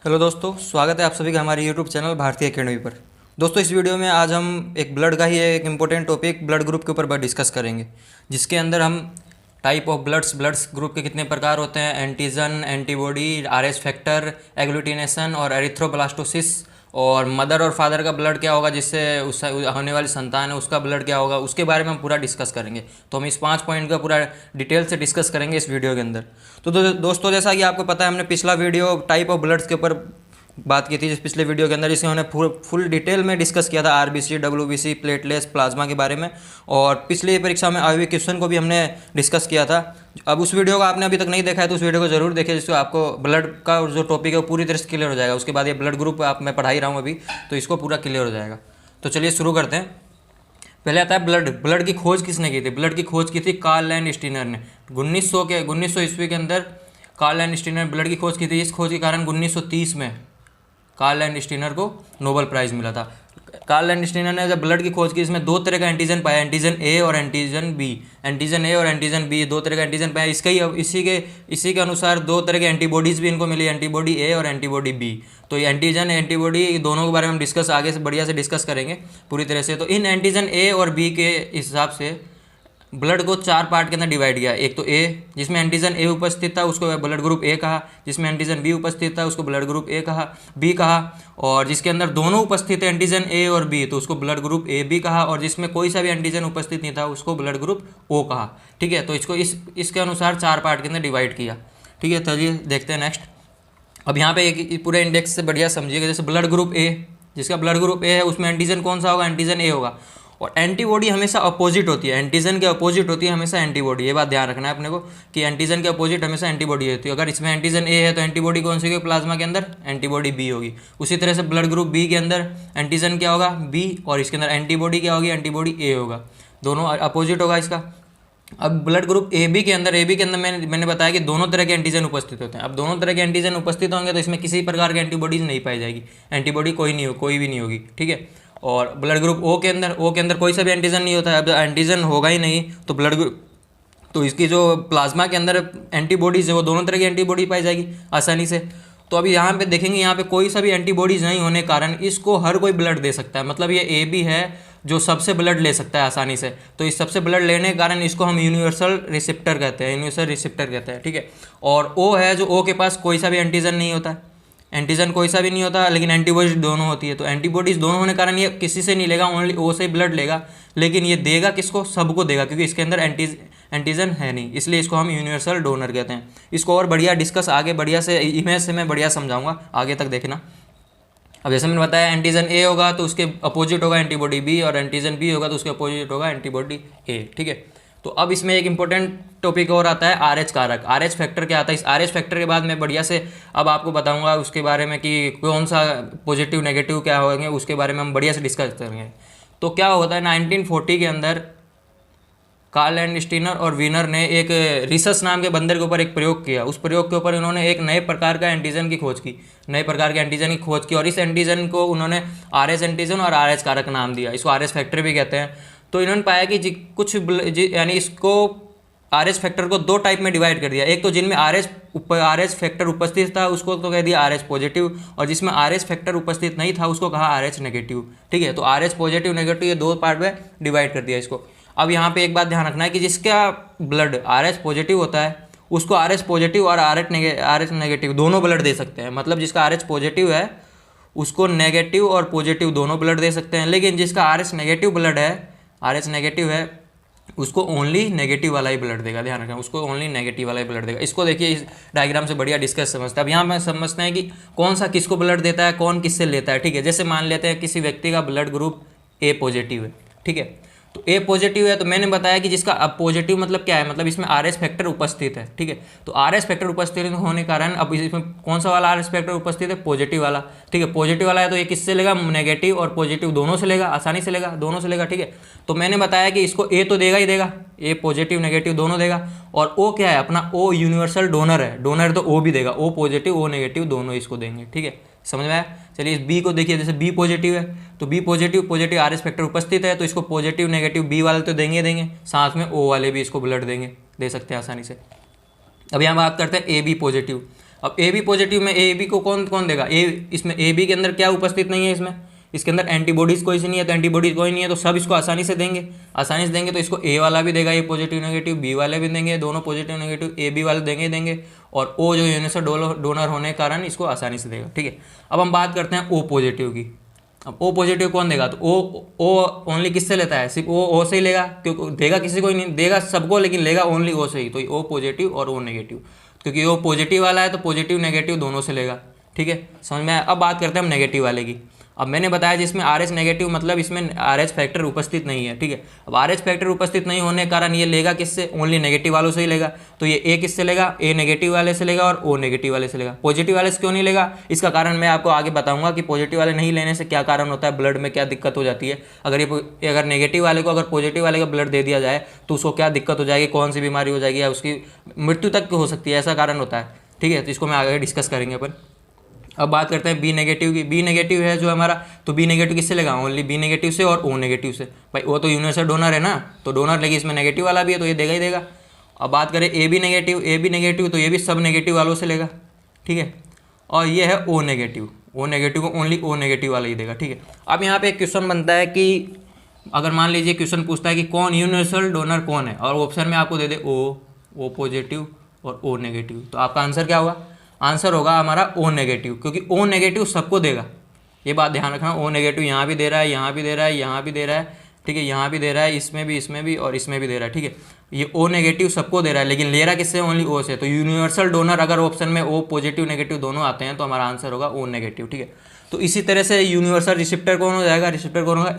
Hello दोस्तों, स्वागत है आप सभी का हमारे यूट्यूब चैनल भारतीय अकेडमी पर। दोस्तों, इस वीडियो में आज हम एक ब्लड का ही एक इम्पोर्टेंट टॉपिक ब्लड ग्रुप के ऊपर डिस्कस करेंगे, जिसके अंदर हम टाइप ऑफ ब्लड्स ग्रुप के कितने प्रकार होते हैं, antigen, antibody, RH factor, agglutination और एरिथ्रोब्लास्टोसिस, और मदर और फादर का ब्लड क्या होगा, जिससे उस होने वाली संतान है उसका ब्लड क्या होगा, उसके बारे में हम पूरा डिस्कस करेंगे। तो हम इस 5 पॉइंट का पूरा डिटेल से डिस्कस करेंगे इस वीडियो के अंदर। तो दोस्तों, जैसा कि आपको पता है, हमने पिछला वीडियो टाइप ऑफ ब्लड्स के ऊपर बात की थी, जिस पिछले वीडियो के अंदर जिसमें हमने फुल डिटेल में डिस्कस किया था आरबीसी, डब्ल्यूबीसी, प्लेटलेट्स, प्लाज्मा के बारे में, और पिछली परीक्षा में आए हुए क्वेश्चन को भी हमने डिस्कस किया था। अब उस वीडियो को आपने अभी तक नहीं देखा है तो उस वीडियो को जरूर देखिए, जिससे आपको ब्लड का जो टॉपिक है वो पूरी तरह से क्लियर हो जाएगा। उसके बाद ये ब्लड ग्रुप मैं पढ़ा ही रहा हूँ अभी, तो इसको पूरा क्लियर हो जाएगा। तो चलिए शुरू करते हैं। पहले आता है ब्लड की खोज किसने की थी। ब्लड की खोज की थी कार्ल लैंड स्टीनर ने 1900 ईस्वी के अंदर। कार्ल लैंड स्टीनर ब्लड की खोज की थी। इस खोज के कारण 1930 में कार्ल लैंड स्टीनर को नोबेल प्राइज़ मिला था। कार्ल लैंड स्टीनर ने जब ब्लड की खोज की, इसमें दो तरह का एंटीजन पाया, एंटीजन ए और एंटीजन बी। एंटीजन ए और एंटीजन बी, दो तरह का एंटीजन पाया। इसी के अनुसार दो तरह के एंटीबॉडीज़ भी इनको मिली, एंटीबॉडी ए और एंटीबॉडी बी। तो ये एंटीजन एंटीबॉडी दोनों के बारे में हम डिस्कस आगे से बढ़िया से डिस्कस करेंगे पूरी तरह से। तो इन एंटीजन ए और बी के हिसाब से ब्लड को 4 पार्ट के अंदर डिवाइड किया। एक तो ए, जिसमें एंटीजन ए उपस्थित था उसको ब्लड ग्रुप ए कहा। जिसमें एंटीजन बी उपस्थित था उसको ब्लड ग्रुप बी कहा। और जिसके अंदर दोनों उपस्थित है, एंटीजन ए और बी, तो उसको ब्लड ग्रुप ए बी कहा। और जिसमें कोई सा भी एंटीजन उपस्थित नहीं था उसको ब्लड ग्रुप ओ कहा। ठीक है, तो इसको इसके अनुसार 4 पार्ट के अंदर डिवाइड किया। ठीक है, चलिए देखते हैं नेक्स्ट। अब यहाँ पे एक पूरे इंडेक्स से बढ़िया समझिएगा। जैसे ब्लड ग्रुप ए, जिसका ब्लड ग्रुप ए है, उसमें एंटीजन कौन सा होगा, एंटीजन ए होगा। और एंटीबॉडी हमेशा अपोजिट होती है, एंटीजन के अपोजिट होती है हमेशा एंटीबॉडी। ये बात ध्यान रखना है अपने को कि एंटीजन के अपोजिट हमेशा एंटीबॉडी होती है। अगर इसमें एंटीजन ए है तो एंटीबॉडी कौन सी होगी, प्लाज्मा के अंदर एंटीबॉडी बी होगी। उसी तरह से ब्लड ग्रुप बी के अंदर एंटीजन क्या होगा, बी, और इसके अंदर एंटीबॉडी क्या होगी, एंटीबॉडी ए होगा। दोनों अपोजिट होगा इसका। अब ब्लड ग्रुप ए बी के अंदर मैंने बताया कि दोनों तरह के एंटीजन उपस्थित होते हैं। अब दोनों तरह के एंटीजन उपस्थित होंगे तो इसमें किसी प्रकार की एंटीबॉडीज नहीं पाई जाएगी, एंटीबॉडी कोई भी नहीं होगी। ठीक है। और ब्लड ग्रुप ओ के अंदर कोई सा भी एंटीजन नहीं होता है। अब एंटीजन होगा ही नहीं तो ब्लड ग्रुप, तो इसकी जो प्लाज्मा के अंदर एंटीबॉडीज़ है वो दोनों तरह की एंटीबॉडी पाई जाएगी आसानी से। तो अभी यहाँ पे देखेंगे, यहाँ पे कोई सा भी एंटीबॉडीज़ नहीं होने के कारण इसको हर कोई ब्लड दे सकता है। मतलब ये ए बी है जो सबसे ब्लड ले सकता है आसानी से। तो इस सबसे ब्लड लेने के कारण इसको हम यूनिवर्सल रिसेप्टर कहते हैं। ठीक है। और ओ है जो ओ के पास कोई सा भी एंटीजन नहीं होता है, एंटीजन कोई सा भी नहीं होता, लेकिन एंटीबॉडीज दोनों होती है। तो एंटीबॉडीज दोनों होने के कारण ये किसी से नहीं लेगा, ओनली ओ से ब्लड लेगा। लेकिन ये देगा किसको, सबको देगा, क्योंकि इसके अंदर एंटीजन है नहीं, इसलिए इसको हम यूनिवर्सल डोनर कहते हैं। इसको और बढ़िया डिस्कस आगे बढ़िया से इमेज से मैं बढ़िया समझाऊंगा, आगे तक देखना। अब जैसे मैंने बताया, एंटीजन ए होगा तो उसके अपोजिट होगा एंटीबॉडी बी, और एंटीजन बी होगा तो उसके अपोजिट होगा एंटीबॉडी ए। ठीक है। तो अब इसमें एक इंपॉर्टेंट टॉपिक और आता है, आरएच कारक। आरएच फैक्टर क्या आता है। इस आरएच फैक्टर के बाद मैं बढ़िया से अब आपको बताऊंगा उसके बारे में कि कौन सा पॉजिटिव नेगेटिव क्या होंगे, उसके बारे में हम बढ़िया से डिस्कस करेंगे। तो क्या होता है, 1940 के अंदर कार्ल लैंड स्टीनर और वीनर ने एक रिसस नाम के बंदर के ऊपर एक प्रयोग किया। उस प्रयोग के ऊपर उन्होंने एक नए प्रकार का एंटीजन की खोज की, और इस एंटीजन को उन्होंने आरएच एंटीजन और आरएच कारक नाम दिया। इसको आरएच फैक्टर भी कहते हैं। तो इन्होंने पाया कि यानी इसको आरएच फैक्टर को 2 टाइप में डिवाइड कर दिया। एक तो जिनमें आरएच फैक्टर उपस्थित था उसको तो कह दिया आरएच पॉजिटिव, और जिसमें आरएच फैक्टर उपस्थित नहीं था उसको कहा आरएच नेगेटिव। ठीक है। तो आरएच पॉजिटिव नेगेटिव ये 2 पार्ट में डिवाइड कर दिया इसको। अब यहाँ पे एक बात ध्यान रखना है कि जिसका ब्लड आरएच पॉजिटिव होता है उसको आरएच पॉजिटिव और आरएच नेगेटिव दोनों ब्लड दे सकते हैं। मतलब जिसका आरएच पॉजिटिव है उसको नेगेटिव और पॉजिटिव दोनों ब्लड दे सकते हैं। लेकिन जिसका आरएच नेगेटिव है उसको ओनली नेगेटिव वाला ही ब्लड देगा। ध्यान रखना, उसको ओनली नेगेटिव वाला ही ब्लड देगा। इसको देखिए, इस डायग्राम से बढ़िया डिस्कस समझते हैं। अब यहाँ पे समझते हैं कि कौन सा किसको ब्लड देता है, कौन किससे लेता है। ठीक है। जैसे मान लेते हैं किसी व्यक्ति का ब्लड ग्रुप ए पॉजिटिव है। ठीक है। तो ए पॉजिटिव है, तो मैंने बताया कि जिसका अब पॉजिटिव मतलब क्या है, मतलब इसमें आरएच फैक्टर उपस्थित है। ठीक है। तो आरएच फैक्टर उपस्थित होने के कारण अब इसमें कौन सा वाला आरएच फैक्टर उपस्थित है, पॉजिटिव वाला। ठीक है। पॉजिटिव वाला है तो ये किससे लेगा, नेगेटिव और पॉजिटिव दोनों से लेगा, आसानी से लेगा, दोनों से लेगा। ठीक है। तो मैंने बताया कि इसको ए तो देगा ही देगा, ए पॉजिटिव नेगेटिव दोनों देगा। और ओ क्या है, अपना ओ यूनिवर्सल डोनर है, डोनर तो ओ भी देगा, ओ पॉजिटिव ओ नेगेटिव दोनों इसको देंगे। ठीक है, समझ में आया। चलिए इस बी को देखिए, जैसे बी पॉजिटिव है तो बी पॉजिटिव आरएच फैक्टर उपस्थित है तो इसको पॉजिटिव नेगेटिव बी वाले तो देंगे, साथ में ओ वाले भी इसको ब्लड दे सकते हैं आसानी से। अब यहाँ बात करते हैं ए बी पॉजिटिव। अब ए बी पॉजिटिव में ए बी को कौन कौन देगा, इसमें ए बी के अंदर क्या उपस्थित नहीं है, इसके अंदर एंटीबॉडीज़ कोई सी नहीं है, तो एंटीबॉडीज कोई नहीं है, तो सब इसको आसानी से देंगे, तो इसको ए वाला भी देगा, ये पॉजिटिव नेगेटिव, बी वाले भी देंगे, दोनों पॉजिटिव नेगेटिव, ए बी वाले देंगे ही देंगे, और ओ जो यूनिवर्सल डोनर होने के कारण इसको आसानी से देगा। ठीक है, अब हम बात करते हैं ओ पॉजिटिव की। अब ओ पॉजिटिव कौन देगा, तो ओ ओनली किससे लेता है, सिर्फ ओ से ही लेगा, क्योंकि देगा किसी को ही नहीं, देगा सबको लेकिन लेगा ओनली ओ से ही, तो ओ पॉजिटिव और ओ नेगेटिव, क्योंकि ओ पॉजिटिव वाला है तो पॉजिटिव नेगेटिव दोनों से लेगा। ठीक है, समझ में आया। अब बात करते हैं हम नेगेटिव वाले की। अब मैंने बताया जिसमें आर एच नेगेटिव मतलब इसमें आर एच फैक्टर उपस्थित नहीं है। ठीक है, अब आर एच फैक्टर उपस्थित नहीं होने के कारण ये लेगा किससे, ओनली नेगेटिव वालों से ही लेगा, तो ये ए किससे लेगा, ए नेगेटिव वाले से लेगा और ओ नेगेटिव वाले से लेगा। पॉजिटिव वाले से क्यों नहीं लेगा, इसका कारण मैं आपको आगे बताऊंगा कि पॉजिटिव वाले नहीं लेने से क्या कारण होता है, ब्लड में क्या दिक्कत हो जाती है। अगर नेगेटिव वाले को अगर पॉजिटिव वाले का ब्लड दे दिया जाए तो उसको क्या दिक्कत हो जाएगी, कौन सी बीमारी हो जाएगी या उसकी मृत्यु तक हो सकती है, ऐसा कारण होता है। ठीक है, तो इसको मैं आगे डिस्कस करेंगे अपन। अब बात करते हैं बी नेगेटिव की। बी नेगेटिव है जो हमारा, तो बी नेगेटिव किससे लेगा, ओनली बी नेगेटिव से और ओ नेगेटिव से। भाई वो तो यूनिवर्सल डोनर है ना, तो डोनर लेगी, इसमें नेगेटिव वाला भी है तो ये देगा ही देगा। अब बात करें ए बी नेगेटिव, तो ये भी सब नेगेटिव वालों से लेगा। ठीक है, और ये है ओ नेगेटिव को ओनली ओ नेगेटिव वाला ही देगा। ठीक है, अब यहाँ पे एक क्वेश्चन बनता है कि अगर मान लीजिए क्वेश्चन पूछता है कि कौन यूनिवर्सल डोनर कौन है, और ऑप्शन में आपको दे दे ओ पॉजिटिव और ओ नेगेटिव, तो आपका आंसर क्या होगा, आंसर होगा हमारा ओ नेगेटिव, क्योंकि ओ नेगेटिव सबको देगा। ये बात ध्यान रखना, ओ नेगेटिव यहाँ भी दे रहा है, यहाँ भी दे रहा है, यहाँ भी दे रहा है। ठीक है, यहाँ भी दे रहा है, इसमें भी और इसमें भी दे रहा है। ठीक है, ये ओ नेगेटिव सबको दे रहा है, लेकिन ले रहा किससे, ओनली ओ से। तो यूनिवर्सल डोनर अगर ऑप्शन में ओ पॉजिटिव नेगेटिव दोनों आते हैं तो हमारा आंसर होगा ओ नेगेटिव। ठीक है, तो इसी तरह से यूनिवर्सल रिसिप्टर कौन हो जाएगा, रिसिप्टर कौन होगा,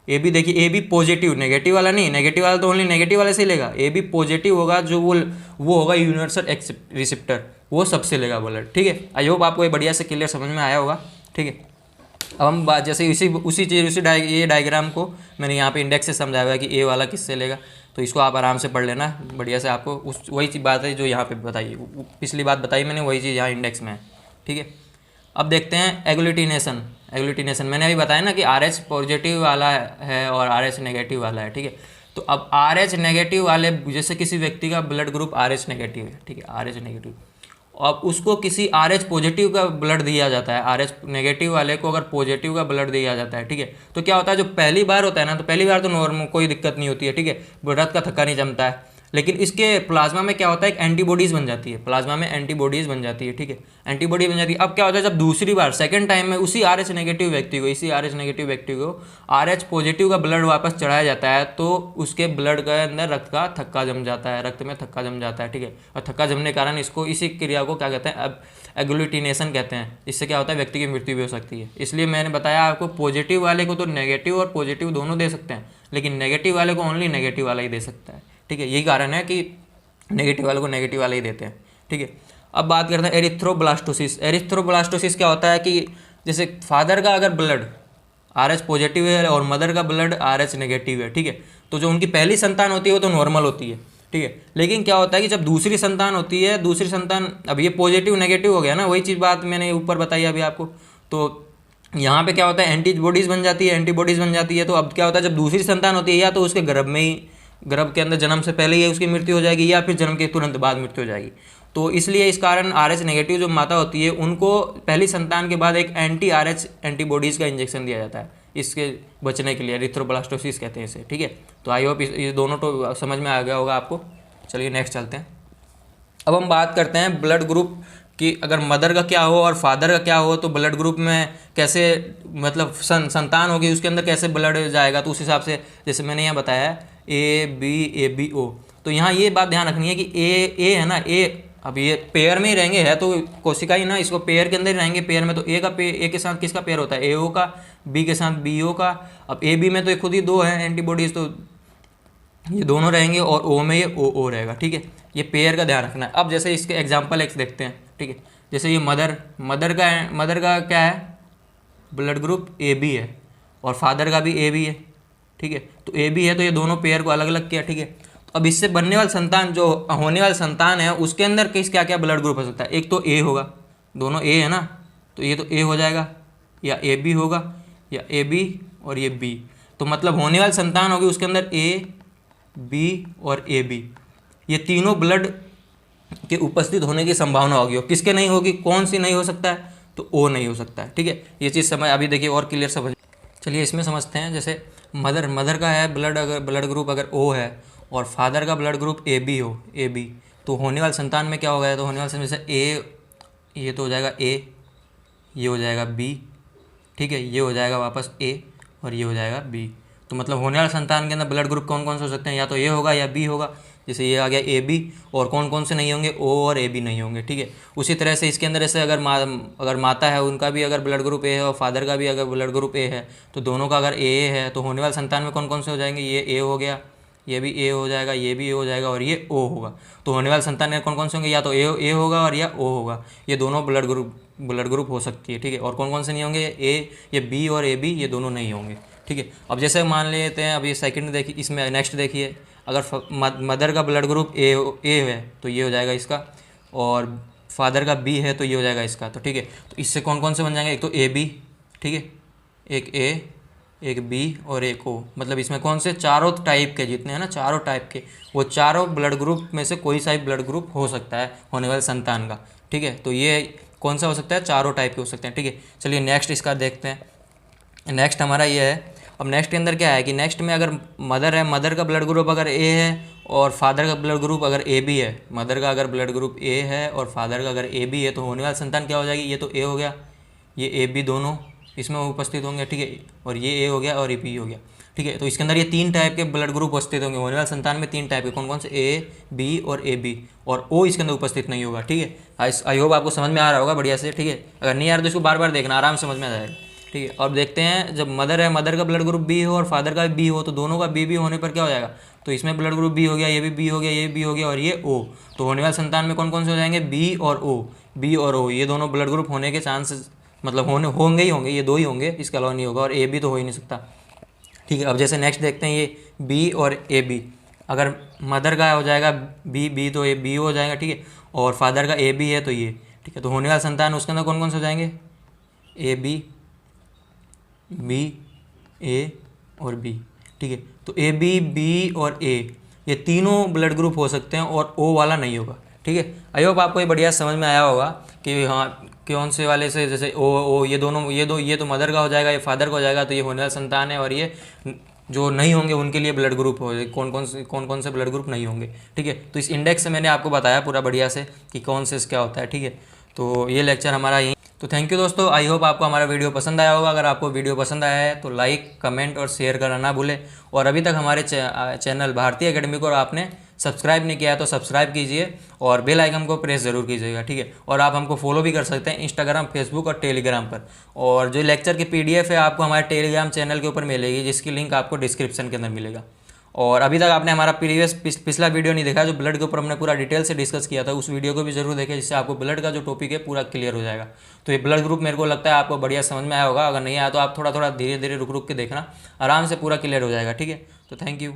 ए बी देखिए, ए बी पॉजिटिव, नेगेटिव वाला नहीं, नेगेटिव वाला तो ओनली नेगेटिव वाले से ही लेगा। ए बी पॉजिटिव होगा जो वो होगा यूनिवर्सल रिसिप्टर, वो सबसे लेगा ब्लड। ठीक है, आई होप आपको ये बढ़िया से क्लियर समझ में आया होगा। ठीक है, अब हम बात जैसे ये डायग्राम को मैंने यहाँ पे इंडेक्स से समझाया हुआ है कि ए वाला किससे लेगा, तो इसको आप आराम से पढ़ लेना बढ़िया से, आपको वही बात है जो यहाँ पे बताई, पिछली बात बताई मैंने, वही चीज़ यहाँ इंडेक्स में है। ठीक है, अब देखते हैं एग्लूटिनेशन मैंने अभी बताया ना कि आर एच पॉजिटिव वाला है और आर एच नेगेटिव वाला है। ठीक है, तो अब आर एच नेगेटिव वाले, जैसे किसी व्यक्ति का blood group R H negative है, ठीक है, आर एच नेगेटिव, अब उसको किसी आर एच पॉजिटिव का ब्लड दिया जाता है, आर एच नेगेटिव वाले को अगर पॉजिटिव का ब्लड दिया जाता है। ठीक है, तो क्या होता है, जो पहली बार होता है ना, तो पहली बार तो नॉर्मल कोई दिक्कत नहीं होती है। ठीक है, रक्त का थक्का नहीं जमता है, लेकिन इसके प्लाज्मा में क्या होता है, एक एंटीबॉडीज़ बन जाती है, प्लाज्मा में एंटीबॉडीज़ बन जाती है। ठीक है, एंटीबॉडी बन जाती है। अब क्या होता है, जब दूसरी बार सेकंड टाइम में इसी आर एच नेगेटिव व्यक्ति को आर एच पॉजिटिव का ब्लड वापस चढ़ाया जाता है, तो उसके ब्लड के अंदर रक्त का थक्का जम जाता है, रक्त में थक्का जम जाता है। ठीक है, और थक्का जमने के कारण इसको, इसी क्रिया को क्या कहते हैं, अब एग्लूटिनेशन कहते हैं। इससे क्या होता है, व्यक्ति की मृत्यु भी हो सकती है। इसलिए मैंने बताया आपको, पॉजिटिव वाले को तो नेगेटिव और पॉजिटिव दोनों दे सकते हैं, लेकिन नेगेटिव वाले को ओनली नेगेटिव वाला ही दे सकता है। ठीक है, यही कारण है कि नेगेटिव वाले को नेगेटिव वाले ही देते हैं। ठीक है, अब बात करते हैं एरिथ्रोब्लास्टोसिस क्या होता है कि जैसे फादर का अगर ब्लड आर एच पॉजिटिव है और मदर का ब्लड आर एच नेगेटिव है। ठीक है, तो जो उनकी पहली संतान होती है वो तो नॉर्मल होती है। ठीक है, लेकिन क्या होता है कि जब दूसरी संतान होती है, दूसरी संतान, अब ये पॉजिटिव नेगेटिव हो गया ना, वही चीज़ बात मैंने ऊपर बताई अभी आपको। तो यहाँ पे क्या होता है, एंटीबॉडीज़ बन जाती है। तो अब क्या होता है, जब दूसरी संतान होती है, या तो उसके गर्भ के अंदर जन्म से पहले ही उसकी मृत्यु हो जाएगी, या फिर जन्म के तुरंत बाद मृत्यु हो जाएगी। तो इसलिए इस कारण आर एच नेगेटिव जो माता होती है, उनको पहली संतान के बाद एक एंटी आर एच एंटीबॉडीज़ का इंजेक्शन दिया जाता है, इसके बचने के लिए। एरिथ्रोब्लास्टोसिस कहते हैं इसे। ठीक है, तो आई होप ये दोनों तो समझ में आ गया होगा आपको। चलिए नेक्स्ट चलते हैं। अब हम बात करते हैं ब्लड ग्रुप कि अगर मदर का क्या हो और फादर का क्या हो, तो ब्लड ग्रुप में कैसे, मतलब संतान होगी उसके अंदर कैसे ब्लड जाएगा। तो उस हिसाब से जैसे मैंने यहाँ बताया ए बी ओ, तो यहाँ ये बात ध्यान रखनी है कि ए है ना, अब ये पेयर में ही रहेंगे, है तो कोशिका ही ना, इसको पेयर के अंदर ही रहेंगे। पेयर में तो ए के साथ किसका पेयर होता है, ए ओ का, बी के साथ बी ओ का। अब ए बी में तो खुद ही दो है एंटीबॉडीज़, तो ये दोनों रहेंगे, और ओ में ये ओ रहेगा। ठीक है, ये पेयर का ध्यान रखना है। अब जैसे इसके एग्जाम्पल एक देखते हैं। ठीक है, जैसे ये मदर का क्या है, ब्लड ग्रुप ए बी है, और फादर का भी ए बी है। ठीक है, तो ए बी है, तो ये दोनों पेयर को अलग अलग किया। ठीक है, तो अब इससे बनने वाली संतान, जो होने वाली संतान है, उसके अंदर क्या क्या ब्लड ग्रुप हो सकता है। एक तो ए होगा, दोनों ए है ना, तो ये तो ए हो जाएगा, या ए बी होगा, या ए बी और ये बी। तो मतलब होने वाली संतान होगी उसके अंदर ए बी और ए बी, ये तीनों ब्लड के उपस्थित होने की संभावना होगी। और किसके नहीं होगी, कौन सी नहीं हो सकता है, तो ओ नहीं हो सकता है। ठीक है, ये चीज़ समझ, अभी देखिए और क्लियर समझ। चलिए इसमें समझते हैं। जैसे मदर का है ब्लड ग्रुप अगर ओ है और फादर का ब्लड ग्रुप ए बी हो, ए बी, तो होने वाले संतान में क्या होगा, तो होने वाले संतान जैसे ए, ये तो हो जाएगा ए, ये हो जाएगा बी, ठीक है, ये हो जाएगा वापस ए और ये हो जाएगा बी। तो मतलब होने वाले संतान के अंदर ब्लड ग्रुप कौन कौन से हो सकते हैं, या तो ए होगा या बी होगा। जैसे ये आ गया ए बी, और कौन कौन से नहीं होंगे, ओ और ए बी नहीं होंगे। ठीक है, उसी तरह से इसके अंदर ऐसे अगर माता है उनका भी अगर ब्लड ग्रुप ए है और फादर का भी अगर ब्लड ग्रुप ए है, तो दोनों का अगर ए है तो होने वाले संतान में कौन कौन से हो जाएंगे, ये ए हो गया, ये भी ए हो जाएगा, ये भी ए हो जाएगा और ये ओ होगा। तो होने वाले संतान में कौन कौन से होंगे, या तो ए होगा और या ओ होगा। ये दोनों ब्लड ग्रुप हो सकती है। ठीक है, और कौन कौन से नहीं होंगे, ये बी और ए बी, ये दोनों नहीं होंगे। ठीक है, अब जैसे मान लेते हैं, अब ये सेकंड देखिए, इसमें नेक्स्ट देखिए, अगर मदर का ब्लड ग्रुप ए है तो ये हो जाएगा इसका, और फादर का बी है तो ये हो जाएगा इसका। तो ठीक है, तो इससे कौन कौन से बन जाएंगे, एक तो ए बी, ठीक है, एक ए, एक बी और एक ओ। मतलब इसमें कौन से चारों टाइप के जितने हैं ना, चारों टाइप के, वो चारों ब्लड ग्रुप में से कोई सा भी ब्लड ग्रुप हो सकता है होने वाले संतान का। ठीक है, तो ये कौन सा हो सकता है, चारों टाइप के हो सकते हैं। ठीक है, चलिए नेक्स्ट इसका देखते हैं। नेक्स्ट हमारा ये है। अब नेक्स्ट के अंदर क्या है कि नेक्स्ट में अगर मदर है, मदर का ब्लड ग्रुप अगर ए है और फादर का ब्लड ग्रुप अगर ए बी है, मदर का अगर ब्लड ग्रुप ए है और फादर का अगर ए बी है, तो होने वाला संतान क्या हो जाएगी, ये तो ए हो गया, ये ए बी दोनों इसमें उपस्थित होंगे। ठीक है, और ये ए हो गया और ये बी हो गया। ठीक है, तो इसके अंदर ये तीन टाइप के ब्लड ग्रुप उपस्थित होंगे होने वाले संतान में। तीन टाइप के कौन कौन से, ए बी और ए बी, और ओ इसके अंदर उपस्थित नहीं होगा। ठीक है, आई होप आपको समझ में आ रहा होगा बढ़िया से। ठीक है, अगर नहीं आ रहा तो इसको बार बार देखना, आराम से समझ में आ जाएगा। ठीक है, अब देखते हैं, जब मदर है, मदर का ब्लड ग्रुप बी हो और फादर का बी हो, तो दोनों का बी होने पर क्या हो जाएगा, तो इसमें ब्लड ग्रुप बी हो गया, ये भी बी हो गया, ये बी हो गया और ये ओ। तो होने वाले संतान में कौन कौन से हो जाएंगे, बी और ओ, बी और ओ, ये दोनों ब्लड ग्रुप होने के चांसेस मतलब होंगे ही होंगे, ये दो ही होंगे, इसके अलावा नहीं होगा, और ए बी तो हो ही नहीं सकता। ठीक है, अब जैसे नेक्स्ट देखते हैं, ये बी और ए बी, अगर मदर का हो जाएगा बी तो ए बी हो जाएगा। ठीक है, और फादर का ए बी है तो ये। ठीक है, तो होने वाला संतान उसके अंदर कौन कौन से हो जाएंगे, ए बी, बी, ए और बी। ठीक है, तो ए बी, बी और ए, ये तीनों ब्लड ग्रुप हो सकते हैं और ओ वाला नहीं होगा। ठीक है, आई होप आपको ये बढ़िया समझ में आया होगा कि हाँ कौन से वाले से, जैसे ओ ये दोनों, ये तो मदर का हो जाएगा, ये फादर का हो जाएगा, तो ये होने वाला संतान है, और ये जो नहीं होंगे उनके लिए ब्लड ग्रुप हो, कौन कौन से ब्लड ग्रुप नहीं होंगे। ठीक है, तो इस इंडेक्स से मैंने आपको बताया पूरा बढ़िया से कि कौन से क्या होता है। ठीक है, तो ये लेक्चर हमारा यही। तो थैंक यू दोस्तों, आई होप आपको हमारा वीडियो पसंद आया होगा। अगर आपको वीडियो पसंद आया है तो लाइक, कमेंट और शेयर करना ना भूलें। और अभी तक हमारे चैनल भारतीय एकेडमी को आपने सब्सक्राइब नहीं किया है तो सब्सक्राइब कीजिए और बेल आइकन को प्रेस ज़रूर कीजिएगा। ठीक है, और आप हमको फॉलो भी कर सकते हैं इंस्टाग्राम, फेसबुक और टेलीग्राम पर। और जो लेक्चर की PDF है आपको हमारे टेलीग्राम चैनल के ऊपर मिलेगी, जिसकी लिंक आपको डिस्क्रिप्शन के अंदर मिलेगा। और अभी तक आपने हमारा पिछला वीडियो नहीं देखा जो ब्लड के ऊपर हमने पूरा डिटेल से डिस्कस किया था, उस वीडियो को भी जरूर देखें, जिससे आपको ब्लड का जो टॉपिक है पूरा क्लियर हो जाएगा। तो ये ब्लड ग्रुप मेरे को लगता है आपको बढ़िया समझ में आया होगा। अगर नहीं आया तो आप थोड़ा थोड़ा धीरे धीरे रुक रुक के देखना, आराम से पूरा क्लियर हो जाएगा। ठीक है, तो थैंक यू।